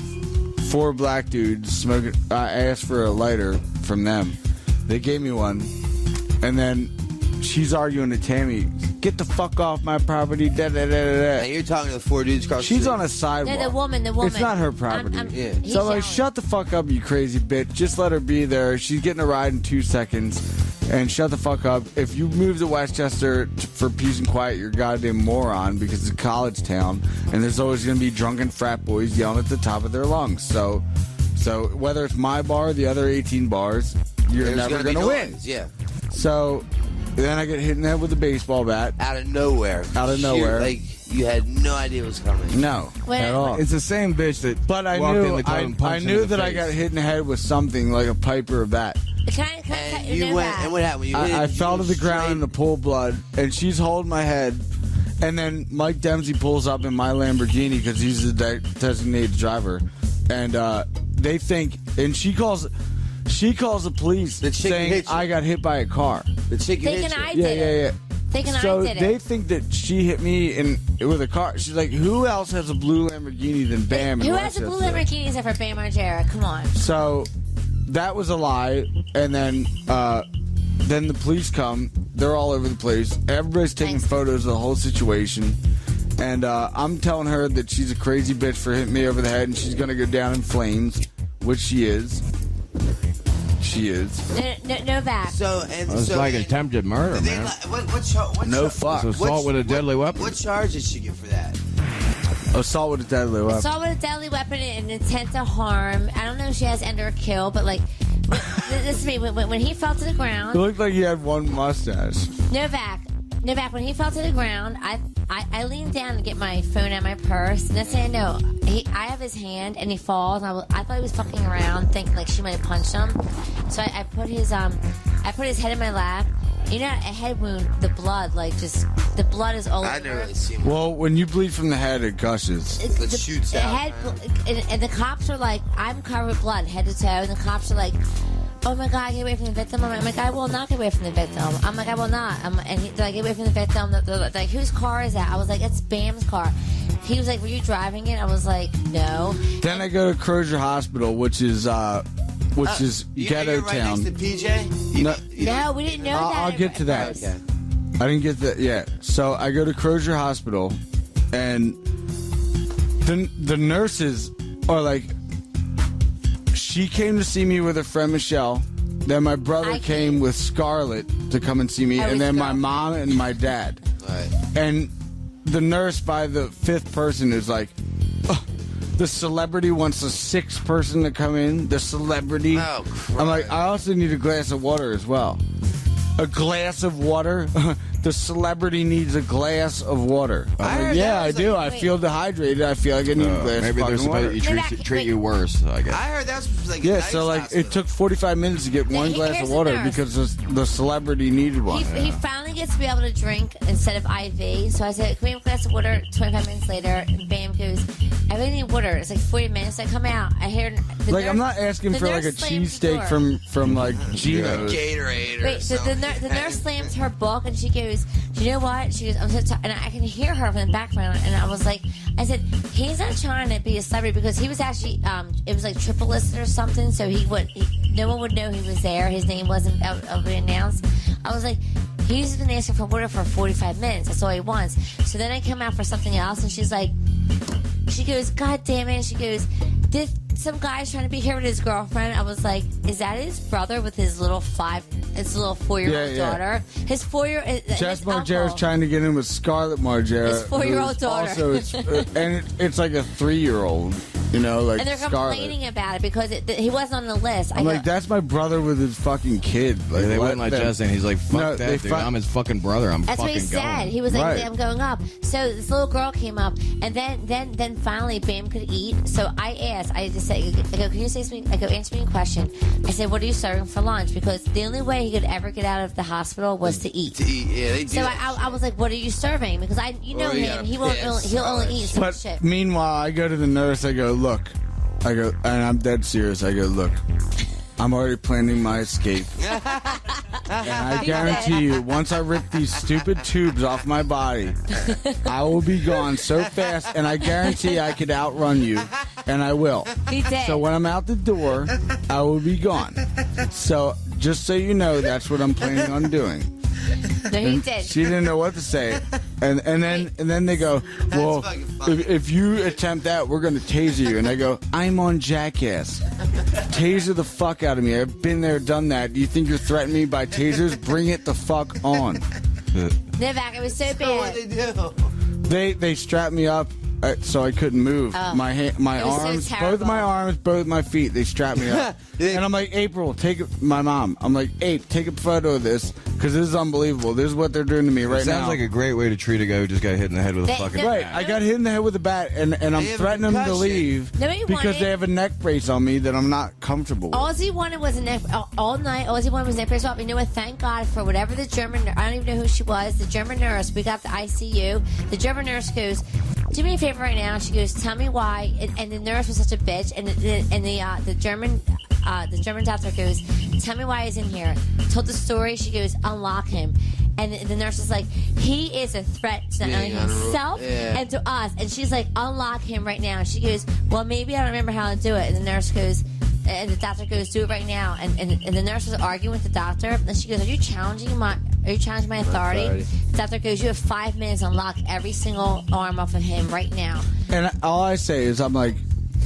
4 black dudes smoking. I asked for a lighter from them. They gave me one, and then she's arguing to Tammy, "Get the fuck off my property!" Da da da da. And you're talking to the 4 dudes across the She's street. on a sidewalk. No, the woman. It's not her property. Yeah. he's So I'm like, yelling. shut the fuck up, you crazy bitch. Just let her be there. She's getting a ride in 2 seconds. And shut the fuck up. If you move to Westchester for peace and quiet, you're a goddamn moron because it's a college town. And there's always going to be drunken frat boys yelling at the top of their lungs. So whether it's my bar or the other 18 bars, you're There's never gonna going be to win. noise, Yeah. So then I get hit in the head with a baseball bat. Out of nowhere. Out of nowhere. Like you had no idea what was coming. No, When- at all. It's the same bitch that But I walked in knew the club and I punched him knew in the that I face. got hit in the head with something like a pipe or a bat. And you went. And what happened? You hit I it, fell to you the ground straight- in the pool of blood, and she's holding my head. And then Mike Dempsey pulls up in my Lamborghini because he's the designated driver, and they think, and she calls the police The chick saying hit you. I got hit by a car. The chick you Thinking hit you. I Yeah, did yeah, it. yeah. Thinking So I did they it. think that she hit me with a car. She's like, who else has a blue Lamborghini than Bam? in Who has a blue Westchester? Lamborghini except for Bam Margera? Come on. So that was a lie, and then the police come. They're all over the place. Everybody's taking Thanks. photos of the whole situation, and I'm telling her that she's a crazy bitch for hitting me over the head, and she's gonna go down in flames, which she is. She is. Novak. So It's so like attempted murder, they, man. what No char- fuck. It's assault with a deadly weapon. What charge did she get for that? Assault with a deadly weapon. Assault with a deadly weapon and intent to harm. I don't know if she has end or kill, but like, this is me. When he fell to the It ground, looked like he had one mustache. Novak, when he fell to the ground, I leaned down to get my phone out of my purse. And next thing I know, I have his hand and he falls. And I thought he was fucking around, thinking like she might have punched him. So I put his head in my lap. You know, a head wound, the blood is all over. I never really seen one. Well, when you bleed from the head, it gushes. It shoots out. And the cops are like, I'm covered with blood, head to toe. And the cops are like, oh my God, get away from the victim. I'm like, I will not get away from the victim. I'm like, I will not. They're like, get away from the victim. They're like, whose car is that? I was like, it's Bam's car. He was like, were you driving it? I was like, no. Then I go to Crozier Hospital, which is ghetto You're right town. next to PJ? No, we didn't know that. I'll get to that. Okay. I didn't get that. Yeah. So I go to Crozier Hospital, and the nurses are like, she came to see me with her friend Michelle. Then my brother came with Scarlett to come and see me, and then my mom and my dad. Right. And the nurse by the 5th person is like, "Oh, the celebrity wants a 6th person to come in. The celebrity." Oh, I'm like, I also need a glass of water as well. A glass of water? The celebrity needs a glass of water. I I'm heard like, yeah, that I was do. like- I feel dehydrated. I feel like I need a glass Maybe of they're fucking water. supposed to treat you worse, I guess. I heard that's like Yeah, a nice so like hospital. it took 45 minutes to get one glass here's of the water nurse. because the celebrity needed one. He finally gets to be able to drink instead of IV. So I said, can we have a glass of water? 25 minutes later, and Bam goes, I really need water. It's like 40 minutes. I come out. I hear the Like nurse, I'm not asking the for like a nurse slams the cheesesteak door. from like Gino's. Gatorade or Wait, so something. the nurse slams her book and she goes, do you know what? She goes, I'm so tired. And I can hear her from the background. And I was like, I said, he's not trying to be a celebrity because he was actually, it was like triple listed or something. So no one would know he was there. His name wasn't announced. I was like, he's been asking for water for 45 minutes. That's all he wants. So then I come out for something else and she goes, God damn it. She goes, some guy's trying to be here with his girlfriend. I was like, is that his brother with his little 4-year-old daughter? His 4-year-old. Jess Margera's trying to get in with Scarlett Margera. His 4-year-old daughter. Also, it's like a 3-year-old. You know, like and they're complaining about it because he wasn't on the list. I'm like, that's my brother with his fucking kid. Like, they wouldn't let Jess in. He's like, fuck that, dude. I'm his fucking brother. I'm that's fucking what he said. going. He was like, I'm going up. So this little girl came up, and then finally Bam could eat. So I asked, I just said, I go, can you say something? I go, answer me a question. I said, what are you serving for lunch? Because the only way he could ever get out of the hospital was to eat. Yeah, they do. So I was like, what are you serving? Because he'll only eat some shit. But meanwhile, I go to the nurse. I go, look. And I'm dead serious. I go, look, I'm already planning my escape. And I guarantee you, once I rip these stupid tubes off my body, I will be gone so fast, and I guarantee I could outrun you, and I will. He did. So when I'm out the door, I will be gone. So just so you know, that's what I'm planning on doing. No, he did. She didn't know what to say, and then they go, well, if you attempt that, we're gonna taser you. And I go, I'm on Jackass. Taser the fuck out of me. I've been there, done that. Do you think you're threatening me by tasers? Bring it the fuck on. Novak, it was so bad. What they do? They strapped me up. So I couldn't move. My arms, so both my arms, both my feet. They strapped me up, and I'm like, April, my mom. I'm like, Ape, take a photo of this because this is unbelievable. This is what they're doing to me right now. Sounds like a great way to treat a guy who just got hit in the head with a fucking bat. Right, I got hit in the head with a bat, and I'm threatening them to leave because they have a neck brace on me that I'm not comfortable with. All he wanted was a neck all night. All he wanted was a neck brace off. You know what? Thank God for whatever the German. I don't even know who she was. The German nurse. We got the ICU. The German nurse goes, do me a favor right now. She goes, tell me why. And the nurse was such a bitch. And the German doctor goes, tell me why he's in here. Told the story. She goes, unlock him. And the nurse is like, he is a threat to not only himself and to us. And she's like, unlock him right now. And she goes, well, maybe I don't remember how to do it. And the nurse goes, and the doctor goes, do it right now. And the nurse was arguing with the doctor. And she goes, are you challenging my authority? The doctor goes, you have 5 minutes to unlock every single arm off of him right now. And all I say is, I'm like,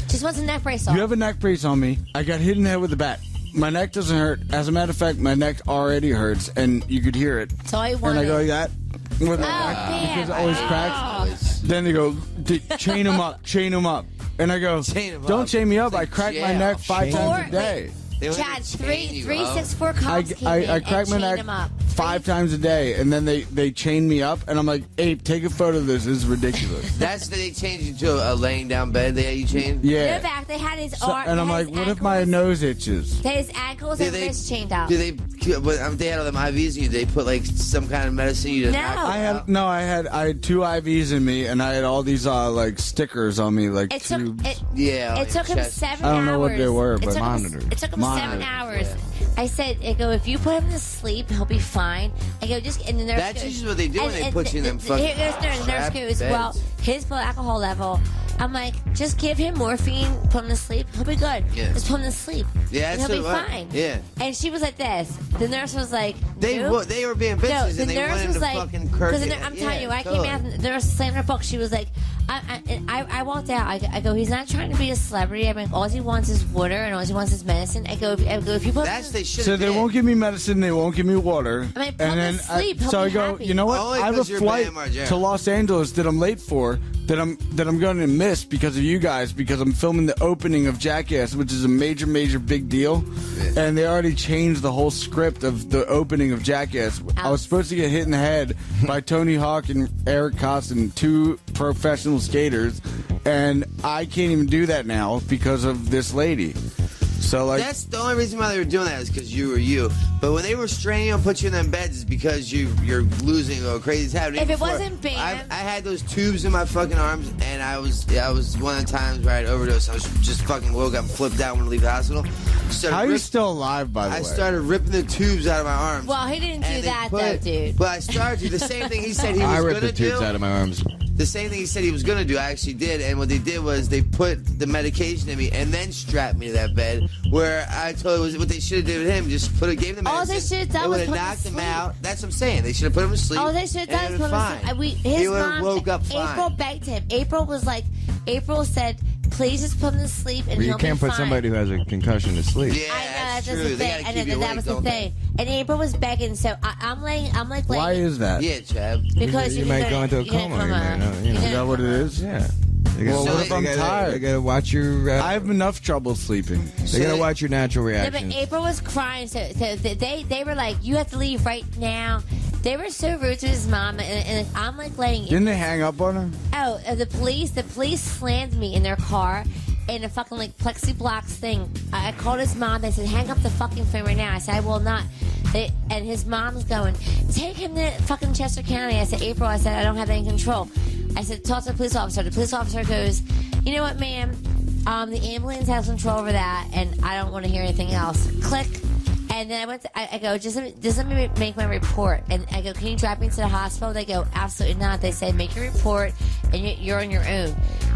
just wants a neck brace on. You have a neck brace on me. I got hit in the head with a bat. My neck doesn't hurt. As a matter of fact, my neck already hurts, and you could hear it. So I wanted. And I go like that with my neck because it always cracks. Then they go, chain him up, chain him up. And I go, don't chain me up. I crack my neck 5 times a day. Chad, 364 cops came in I crack my neck 5 times a day, and then they chain me up, and I'm like, Ape, take a photo of this. This is ridiculous. That's they changed you to a laying down bed. They had you chained. Yeah. Novak, they had his arm. And I'm like, what if my nose itches? They had his ankles and wrists chained up. They had all them IVs in you. They put like some kind of medicine in you. I had 2 IVs in me, and I had all these like stickers on me, like tubes. It took him 7 hours. I don't know what they were, but monitors. It took him 7 hours. Yeah. I said, I go, if you put him to sleep, he'll be fine. I go, just, and the nurse That's goes, usually what they do when they put you in them fucking here goes the nurse goes, well, his blood alcohol level. I'm like, just give him morphine, put him to sleep, he'll be good. Yeah. Just put him to sleep. Yeah, and he'll be fine. Yeah. And she was like this. The nurse was like, they were being bitches, and they wanted to fucking curse it. I'm telling you, I came out, the nurse slammed her book. She was like, I walked out. I go, he's not trying to be a celebrity. I mean, all he wants is water, and all he wants is medicine. I go, if you put so they won't give me medicine, they won't give me water. I mean, put him to sleep. So I go, you know what? I have a flight to Los Angeles that I'm late for, that I'm going to miss because of you guys, because I'm filming the opening of Jackass, which is a major big deal. And they already changed the whole script of the opening of Jackass. I was supposed to get hit in the head by Tony Hawk and Eric Costin, 2 professional skaters, and I can't even do that now because of this lady. So like, that's the only reason why they were doing that is because you were you. But when they were straining you and put you in them beds, is because you're losing or crazy's happening. If it wasn't Bam, I had those tubes in my fucking arms, and I was one of the times where I overdosed. I was just fucking woke up and flipped out when I leave the hospital. How are you still alive, by the way? I started ripping the tubes out of my arms. Well, he didn't do that though, dude. But I started to. The same thing he said he was I going ripped to the do. tubes out of my arms. The same thing he said he was going to do, I actually did. And what they did was they put the medication in me and then strapped me to that bed, where I told you what they should have did with him. Just gave him the medicine. All they should have done was put him to knocked sleep. him out. That's what I'm saying. They should have put him to sleep. All they should have done was put him to sleep. His he mom, woke up fine. April begged him. April was like, April said, please just put him to sleep and But you he'll can't be put fine. somebody who has a concussion to sleep. Yeah, I know that's that's true. the They thing. gotta I keep know you that awake, was the don't they? thing. And April was begging, so I'm laying. Why is that? Yeah, Chad. because you might go into a coma. You might not, you know. Is that what it is? Yeah. Well, what if I'm tired? They gotta watch your. I have enough trouble sleeping. They gotta watch your natural No, reactions. but April was crying, so they were like, "You have to leave right now." They were so rude to his mom, and I'm like laying. Didn't they hang up on her? Oh, the police slammed me in their car in a fucking like plexiglass thing. I called his mom. They said, "Hang up the fucking phone right now." I said, "I will not." And his mom's going, "Take him to fucking Chester County." I said, "April," I said, "I don't have any control." I said, "Talk to the police officer." The police officer goes, "You know what, ma'am? The ambulance has control over that, and I don't want to hear anything else." Click. And then I go, just let me make my report. And I go, "Can you drive me to the hospital?" They go, "Absolutely not." They said, "Make your report, and you're on your own."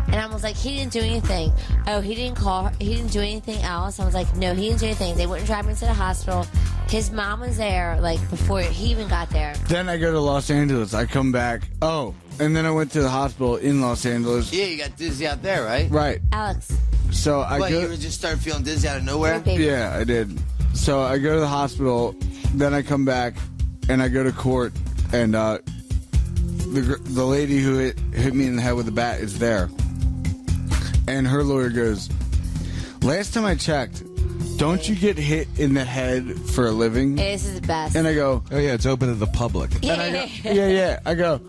And I was like, "He didn't do anything." "Oh, he didn't call her. He didn't do anything else." I was like, "No, he didn't do anything." They wouldn't drive me to the hospital. His mom was there, like, before he even got there. Then I go to Los Angeles. I come back. Oh, and then I went to the hospital in Los Angeles. Yeah, you got dizzy out there, right? Right. Alex. So I What, go. you just started feeling dizzy out of nowhere? Baby. Yeah, I did. So I go to the hospital, then I come back, and I go to court, and the lady who hit me in the head with a bat is there. And her lawyer goes, "Last time I checked, don't you get hit in the head for a living?" This is the best. And I go, Oh yeah, it's open to the public. and I go, yeah. I go,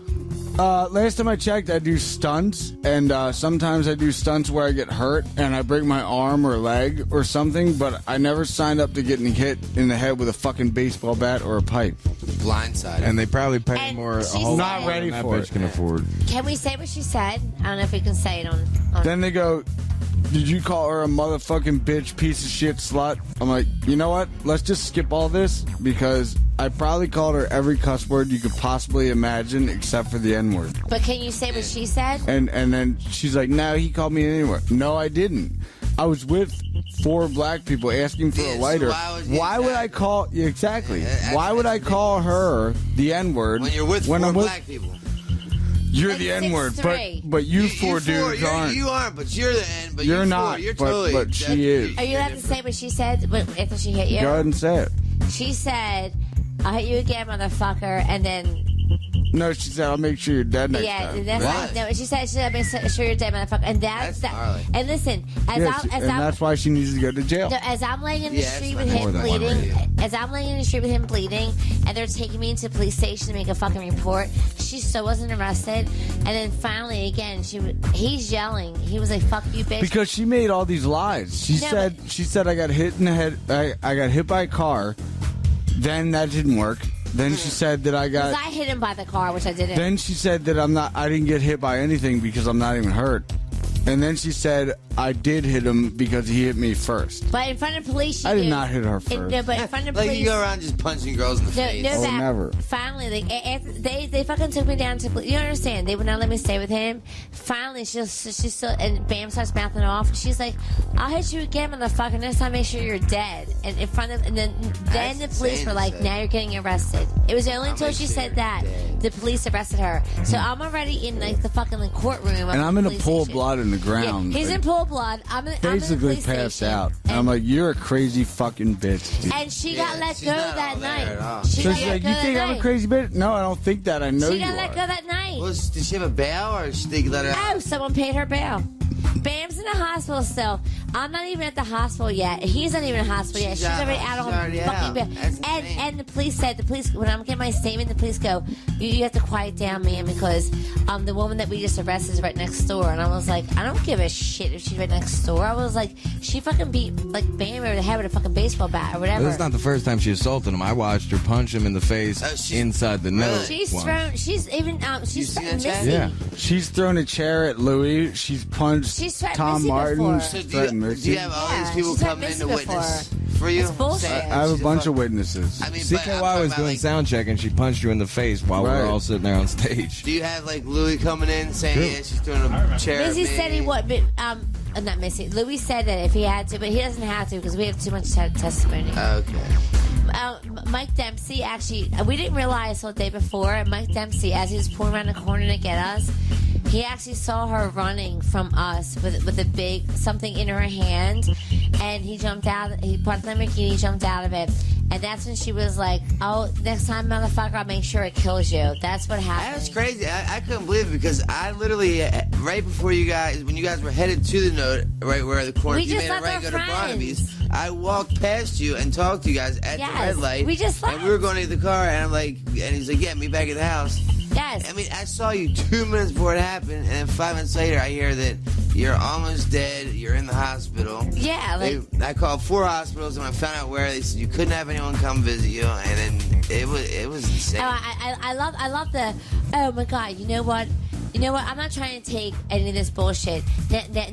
last time I checked, I do stunts, and sometimes I do stunts where I get hurt and I break my arm or leg or something, but I never signed up to getting hit in the head with a fucking baseball bat or a pipe. Blindsided. And they probably pay And more. A she whole said- lot Not ready than that for bitch it. can afford. Can we say what she said? I don't know if we can say it on Then they go, "Did you call her a motherfucking bitch, piece of shit, slut?" I'm like, you know what? Let's just skip all this because I probably called her every cuss word you could possibly imagine except for the N-word. But can you say what she said? And then she's like, "No, he called me anywhere." No, I didn't. I was with 4 black people asking for Yeah, a so lighter. why Would I call? Yeah, exactly. Why would I call her the N-word when you're with 4 I'm black people. You're And the N-word, 6'3". but you 4 dudes aren't. You aren't, but you're the N. But You're you not, 4, you're but- totally, but she is. Are you allowed to say what she said after she hit you? Go ahead and say it. She said, "I'll hit you again, motherfucker," and then No, she said, "I'll make sure you're dead next yeah, time." that's What? no. She said, "I'll make sure you're dead, motherfucker," and that's That's gnarly. And listen, and that's why she needs to go to jail. So as I'm laying in the Yeah, street that's with more him than one bleeding, radio. as I'm laying in the street with him bleeding, and they're taking me into the police station to make a fucking report, she still wasn't arrested. And then finally, again, he's yelling. He was like, "Fuck you, bitch!" Because she made all these lies. She No, said I got hit in the head. I got hit by a car. Then that didn't work. Then she said that I Because got. I hit him by the car, which I didn't. Then she said that I didn't get hit by anything because I'm not even hurt. And then she said I did hit him because he hit me first. But in front of police, she I did goes- not hit her first. No, but in front of Like police, you go around just punching girls in the face. Oh, Novak, never. finally, like, after they fucking took me down to. You don't understand? They would not let me stay with him. Finally, she's still, and Bam starts mouthing off. She's like, "I'll hit you again, motherfucker. Next time, make sure you're dead." And in front of, and then the That's police were insane like, to say. "Now you're getting arrested." It was only until make she sure said you're that dead. the police arrested her. So I'm already in like the fucking courtroom, And I'm in a police pool of station. blood in the Yeah, ground. he's like, in pool of blood. I'm in the basically police passed station. out. And I'm like, "You're a crazy fucking bitch, dude." And she Yeah, got let she's go not that all there night. at all. She So got she's let like, go "You that think I'm a night. crazy bitch?" No, I don't think that. I know She you got let go are. that night. Did she have a bail or did they let her out? Oh, someone paid her bail. Bam's in the hospital still. I'm not even at the hospital yet. He's not even in the hospital yet. She's She's out- already out she's on already fucking out. bail. That's insane. And the police said, when I'm getting my statement, the police go, you have to quiet down, man, because the woman that we just arrested is right next door. And I was like, I don't give a shit if she's right next door. I was like, she fucking beat like Bam over the head with a fucking baseball bat or whatever. That's not the first time she assaulted him. I watched her punch him in the face inside the nose. She's once. thrown. She's even. She's seen threatened that, Chad? Missy. Yeah. She's thrown a chair at Louis. She's punched She's threatened Tom Missy Martin. before. So She's do threatened you Missy. have all Yeah, these people she's had coming in to Missy witness for you? It's bullshit. saying I have a she's bunch fuck- of witnesses. I mean, but I'm CKY talking was about, doing like, sound check and she punched you in the face while we Right. were all sitting there on stage. Do you have like Louis coming in saying, Sure. yeah, she's throwing a chair Missy at me? said he would, but not Missy. Louis said that if he had to, but he doesn't have to because we have too much testimony. Okay. Mike Dempsey, actually, we didn't realize the day before, Mike Dempsey, as he was pulling around the corner to get us, he actually saw her running from us with a big something in her hand, and he jumped out. He put the Lamborghini, jumped out of it, and that's when she was like, "Oh, next time, motherfucker, I'll make sure it kills you." That's what happened. That's crazy. I couldn't believe it because I literally, right before you guys, when you guys were headed to the note, right where the corner, you made a right go to Barnaby's. I walked past you and talked to you guys at the red light. We just left. And we were going to the car, and I'm like, and he's like, "Yeah, meet back at the house." Yes. I mean, I saw you 2 minutes before it happened, and then 5 minutes later, I hear that you're almost dead. You're in the hospital. Yeah, like I called 4 hospitals, and when I found out where, they said you couldn't have anyone come visit you, and then it was insane. I love the. Oh my God! You know what? I'm not trying to take any of this bullshit.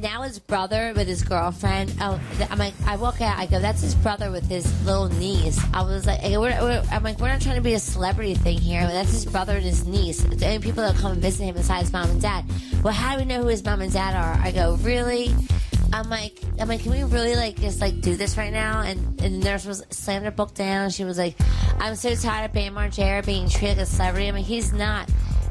Now his brother with his girlfriend. Oh, I'm like, I walk out. I go, that's his brother with his little niece. I was like, I'm like, we're not trying to be a celebrity thing here. But that's his brother and his niece. The only people that come and visit him besides mom and dad. Well, how do we know who his mom and dad are? I go, really? I'm like, can we really just do this right now? And the nurse was slammed her book down. She was like, I'm so tired of Bam Margera being treated like a celebrity. I mean, he's not.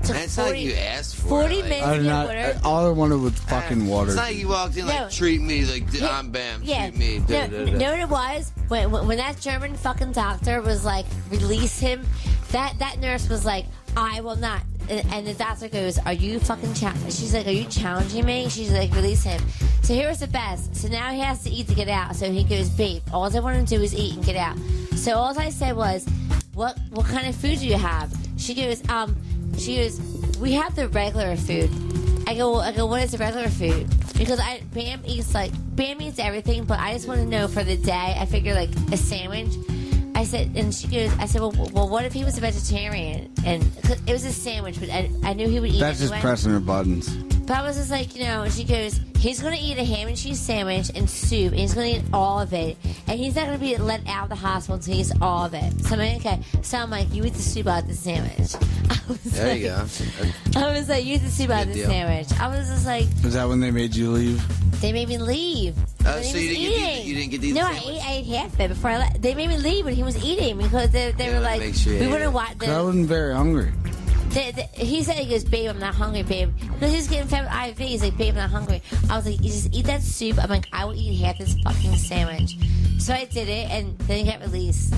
And it's not like you asked for 40 it. minutes. All I wanted was fucking water. It's not like you walked in treat me like I'm Bam, treat me. Know what it was? When that German fucking doctor was like, release him, that nurse was like, I will not. And the doctor goes, are you fucking she's like, are you challenging me? She's like, release him. So here was the best. So now he has to eat to get out. So he goes, babe, all I want to do is eat and get out. So all I said was, what kind of food do you have? She goes, we have the regular food. I go, what is the regular food? Because Bam eats everything, but I just want to know for the day. I figure like a sandwich. I said, well, what if he was a vegetarian? And it was a sandwich, but I knew he would eat. That's anyway. just pressing her buttons. But I was just like, and she goes, he's going to eat a ham and cheese sandwich and soup, and he's going to eat all of it. And he's not going to be let out of the hospital until he eats all of it. So I'm like, okay. So I'm like, you eat the soup out of the sandwich. There you go. I was like, you eat the soup out of the sandwich. I was just like. Is that when they made you leave? They made me leave. So you didn't get to eat the sandwich? I ate half of it before I left. They made me leave when he was eating because they were like, we wouldn't watch. I wasn't very hungry. He said, he goes, babe, I'm not hungry, babe. Because he's getting fed with IV. He's like, babe, I'm not hungry. I was like, you just eat that soup. I'm like, I will eat half this fucking sandwich. So I did it, and then he got released.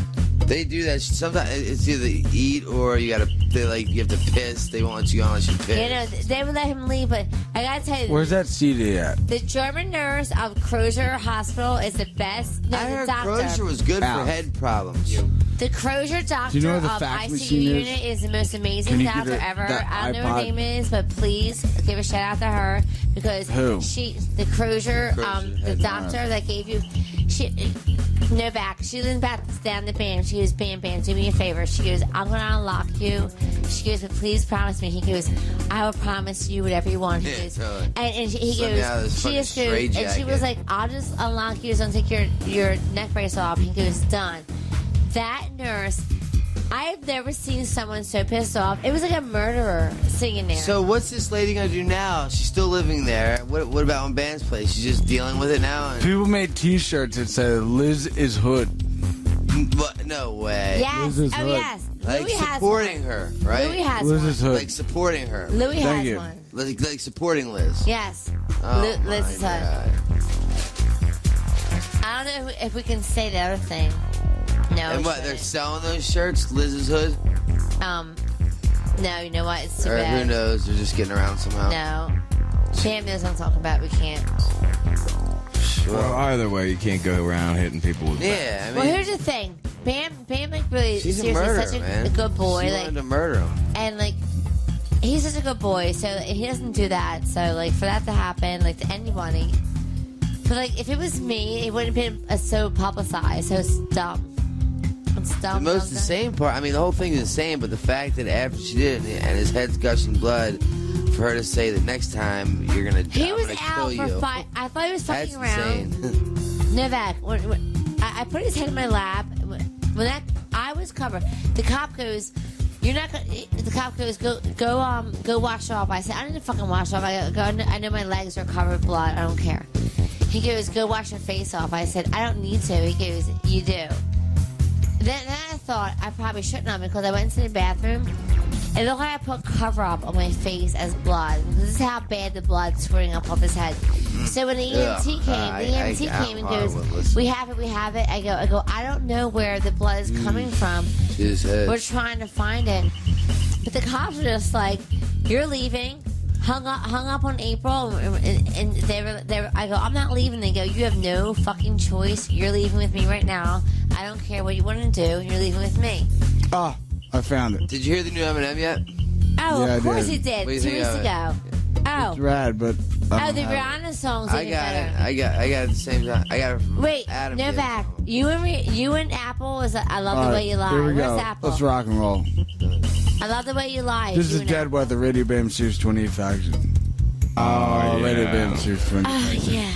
They do that. Sometimes it's either eat or you have to piss. They won't let you go unless you piss. They would let him leave, but I gotta tell you. Where's that CD at? The German nurse of Crozier Hospital is the best. No, I heard doctor. Crozier was good for head problems. The Crozier doctor you know of ICU unit is the most amazing doctor ever. I don't know her name is, but please give a shout out to her because the Crozier, the doctor that gave you Novak. She leaned back down the Bam. She goes, Bam, do me a favor. She goes, I'm going to unlock you. She goes, but please promise me. He goes, I will promise you whatever you want. He goes, and he goes, she just goes, and she was like, I'll just unlock you, so I'll take your neck brace off. He goes, done. That nurse, I've never seen someone so pissed off. It was like a murderer singing there. So what's this lady gonna do now? She's still living there. What about on Bam's place? She's just dealing with it now. People made T-shirts that said "Liz is hood." What? No way. Yes. Liz is oh hood. yes. Like Louis supporting her, right? Louis has Liz one. is hood. Like supporting her. Louis Thank has you. one. Like supporting Liz. Yes. Oh Liz my is God. hood. I don't know if we can say the other thing. No. And what? They're selling those shirts, Liz's hood. No. You know what? It's too Or bad. who knows? They're just getting around somehow. No. Sam knows what I'm talking about. We can't. Well, either way, you can't go around hitting people with Yeah. I mean, Well, here's the thing. Bam, like really she's a seriously murderer, such man. a good boy. She Like, wanted to murder him. and like, he's such a good boy. So he doesn't do that. So like, for that to happen, like to anybody. But like, if it was me, it wouldn't have been so publicized. So it's dumb. It's dumb. The most insane part, I mean, the whole thing is insane, but the fact that after she did it and his head's gushing blood, for her to say that next time you're gonna die, He was I'm gonna out kill for you. 5. I thought he was fucking That's around. insane. Novak, I put his head in my lap. When I was covered, the cop goes, "You're not gonna." The cop goes, "Go wash off." I said, "I didn't fucking wash off." I go, "I know my legs are covered with blood. I don't care." He goes, "Go wash your face off." I said, "I don't need to." He goes, "You do." then I thought I probably shouldn't have because I went into the bathroom. It looked like I put cover up on my face as blood. This is how bad the blood's squirting up off his head. So when the EMT came and goes, we have it. I go, I don't know where the blood is coming from. We're trying to find it. But the cops were just like, you're leaving. Hung up on April, and they were. I go, I'm not leaving. They go, you have no fucking choice. You're leaving with me right now. I don't care what you want to do. You're leaving with me. Oh, I found it. Did you hear the new Eminem yet? Oh, Yeah, of course I he did. 2 weeks ago. Oh. It's rad, but Oh, the Rihanna songs even better. I got it at the same time. I got it from Wait, Adam. Novak, you and Apple is. I love the way you lie. Here we Where's go. Apple? Let's rock and roll. I love the way you lie. This You is and Dead Apple. Weather, Radio Bam Series 20,000. Oh, Radio Bam Series 20,000. Oh yeah.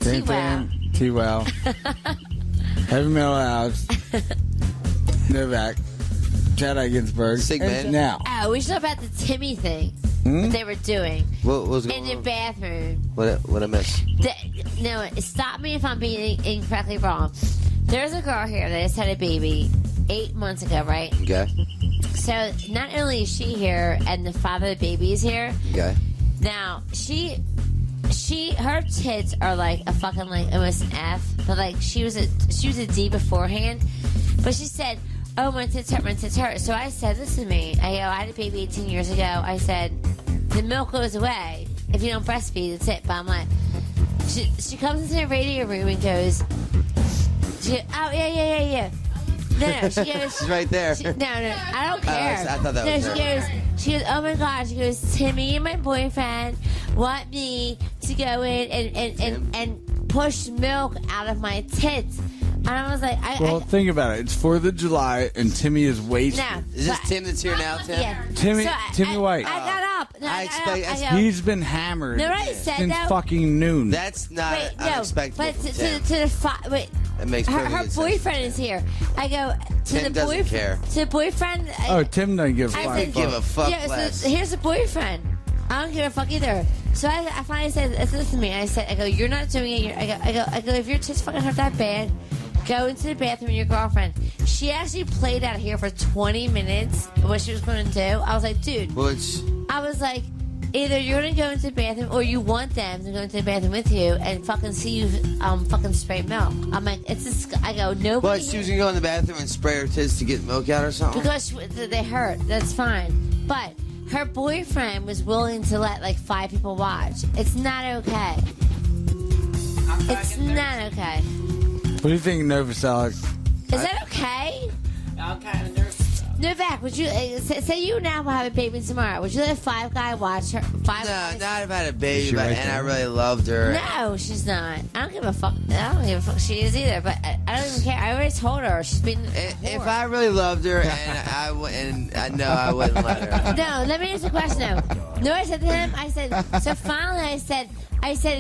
Tan. T-Wow. Heavy Metal House. Novak. Chad Ginsburg. Sigmund. And now. Oh, we should talk about the Timmy thing that they were doing What was going in the on? bathroom. What I missed? No, stop me if I'm being incorrectly wrong. There's a girl here that just had a baby 8 months ago, right? Okay. So not only is she here and the father of the baby is here. Okay. Now her tits are like a fucking like almost an F, but like she was a D beforehand. But she said, "Oh, my tits hurt." So I said, "Listen to me. I had a baby 18 years ago. I said the milk goes away if you don't breastfeed. That's it." But I'm like, she comes into the radio room and goes, "Oh yeah." No, she goes. She's right there. No, I don't care. I thought that was her. She goes, oh my God. She goes, Timmy and my boyfriend want me to go in and push milk out of my tits. And I was like, Well, think about it. It's 4th of July, and Timmy is wasted. no. Is this Tim that's here now, Tim? Yeah. Timmy White. I got up. No, I expect- I go, He's been hammered No, I said since that- fucking noon. That's not wait, no. unexpected But from to Tim. the wait. That makes Her perfect sense. boyfriend is here. I go to Tim the doesn't boyfriend. care. To the boyfriend. Oh, Tim doesn't give a I fuck. said, give a fuck yeah, less. so here's a boyfriend. I don't give a fuck either. So I finally said, listen to me. I go, you're not doing it. I go, if your tits fucking hurt that bad, go into the bathroom with your girlfriend. She actually played out here for 20 minutes what she was going to do. I was like, dude. I was like, either you're going to go into the bathroom or you want them to go into the bathroom with you and fucking see you fucking spray milk. I'm like, I go, nobody. But she was gonna go in the bathroom and spray her tits to get milk out or something. Because they hurt. That's fine. But her boyfriend was willing to let like 5 people watch. It's not okay. It's not okay. What do you think, Novoselic? Is that okay? I'm kind of nervous about it. Novak, would you say you now will have a baby tomorrow? Would you let a 5 guy watch her? 5 No, guys? not if I had a baby, she but, right and there? I really loved her. No, she's not. I don't give a fuck. I don't give a fuck. She is either, but I don't even care. I already told her she's been. If I really loved her, and I know I wouldn't let her. No, let me ask you a question though. No, I said to him, I said, so finally I said,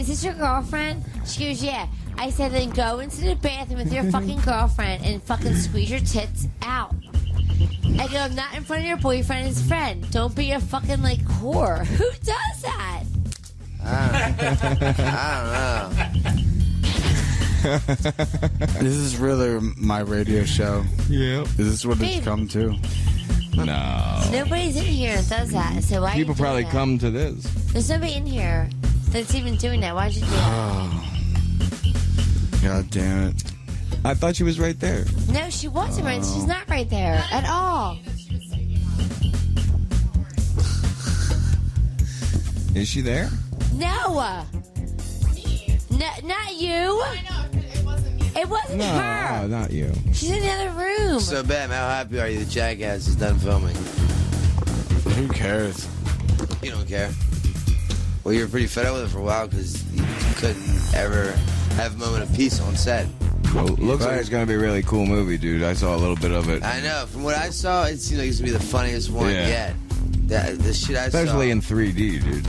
is this your girlfriend? She goes, yeah. I said, then go into the bathroom with your fucking girlfriend and fucking squeeze your tits out. I go, not in front of your boyfriend and his friend. Don't be a fucking like whore. Who does that? I don't know. This is really my radio show. Yeah. Is this what it's Babe. come to? No. Nobody's in here that does that. So why? People are you doing probably that? come to this. There's nobody in here that's even doing that. Why'd you do that? God damn it. I thought she was right there. No, she wasn't right. She's not right there at all. Is she there? No. No, not you. It wasn't No, her. not you. She's in the other room. So, Bam, how happy are you that Jackass is done filming? Who cares? You don't care. Well, you were pretty fed up with it for a while because you couldn't ever have a moment of peace on set. Well, looks like it's going to be a really cool movie, dude. I saw a little bit of it. I know. From what I saw, it seemed like it's going to be the funniest one Yeah. yet. The shit I Especially saw. in 3D, dude.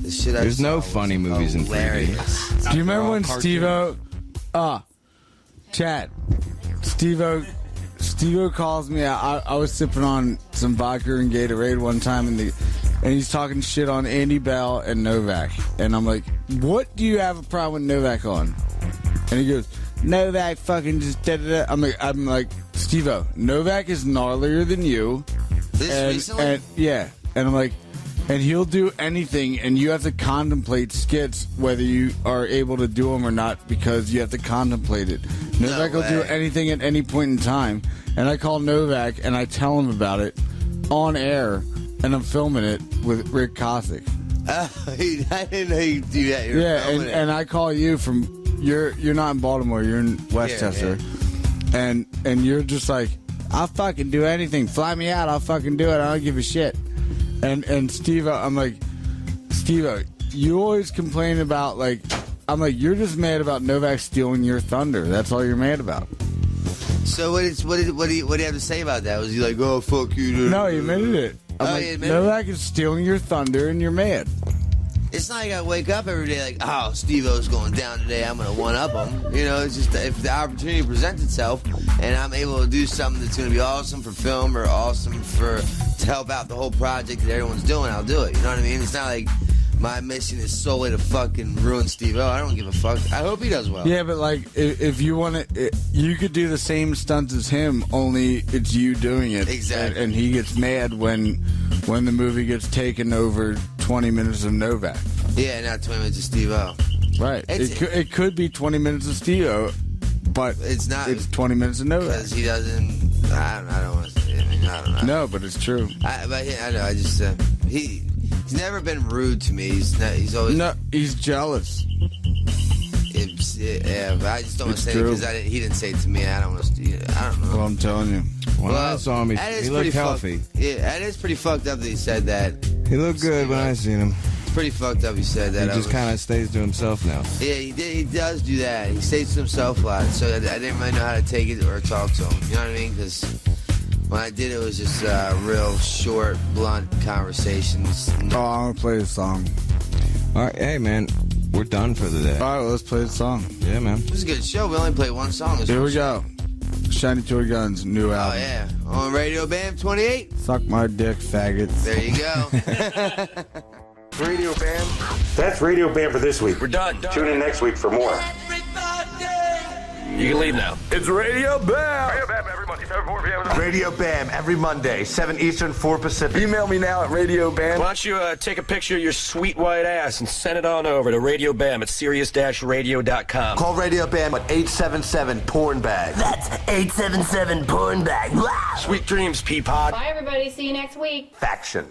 The shit I There's saw no was funny movies in 3D. hilarious. Do you remember when cartoon. Steve-O... Chad. Steve-O calls me. I was sipping on some vodka and Gatorade one time, and he's talking shit on Andy Bell and Novak. And I'm like, what do you have a problem with Novak on? And he goes, Novak fucking just da-da-da. I'm like, Steve-O, Novak is gnarlier than you. Recently? And yeah. And I'm like, and he'll do anything, and you have to contemplate skits whether you are able to do them or not because you have to contemplate it. Novak will do anything at any point in time. And I call Novak and I tell him about it on air, and I'm filming it with Rick Kosick. I didn't know you do that. And I call you from you're not in Baltimore, you're in Westchester, and you're just like, I'll fucking do anything. Fly me out, I'll fucking do it. I don't give a shit. And Steve-O, I'm like, Steve-O, you always complain about like, I'm like, you're just mad about Novak stealing your thunder. That's all you're mad about. So what do you have to say about that? Was he like, oh fuck you? Dude? No, he admitted it. I'm like, Novak is stealing your thunder, and you're mad. It's not like I wake up every day like, oh, Steve-O's going down today, I'm going to one-up him. You know, it's just if the opportunity presents itself and I'm able to do something that's going to be awesome for film or awesome to help out the whole project that everyone's doing, I'll do it. You know what I mean? It's not like my mission is solely to fucking ruin Steve-O. I don't give a fuck. I hope he does well. Yeah, but like, if you want to, you could do the same stunts as him, only it's you doing it. Exactly. And he gets mad when the movie gets taken over 20 minutes of Novak. Yeah, not 20 minutes of Steve-O. Right. It could be 20 minutes of Steve-O, but it's not. It's 20 minutes of Novak. Because he doesn't. I don't want to say. I don't know. No, but it's true. I know. I just he's never been rude to me. He's always he's jealous. But I just don't want to say it because he didn't say it to me. I don't want to. I don't know. Well, I'm telling you. When I saw him, he looked healthy. That is pretty fucked up that he said that. He looked good when I seen him. Pretty fucked up he said that. He just kind of stays to himself now. Yeah, he does do that. He stays to himself a lot. So I didn't really know how to take it or talk to him. You know what I mean? Because when I did it was just real short, blunt conversations. Oh, I'm going to play the song. All right, hey, man. We're done for the day. All right, well, let's play the song. Yeah, man. This is a good show. We only played one song. Here we go. Shiny Toy Guns, new album. Oh, yeah. On Radio Bam 28. Suck my dick, faggots. There you go. Radio Bam. That's Radio Bam for this week. We're done. Tune in next week for more. You can leave now. It's Radio Bam. Radio Bam every Monday, 7 4 p.m. Radio Bam every Monday, 7 Eastern, 4 Pacific. Email me now at Radio Bam. Why don't you take a picture of your sweet white ass and send it on over to Radio Bam at Sirius-Radio.com. Call Radio Bam at 877-PORN-BAG. That's 877-PORN-BAG. Sweet dreams, Peapod. Bye, everybody. See you next week. Faction.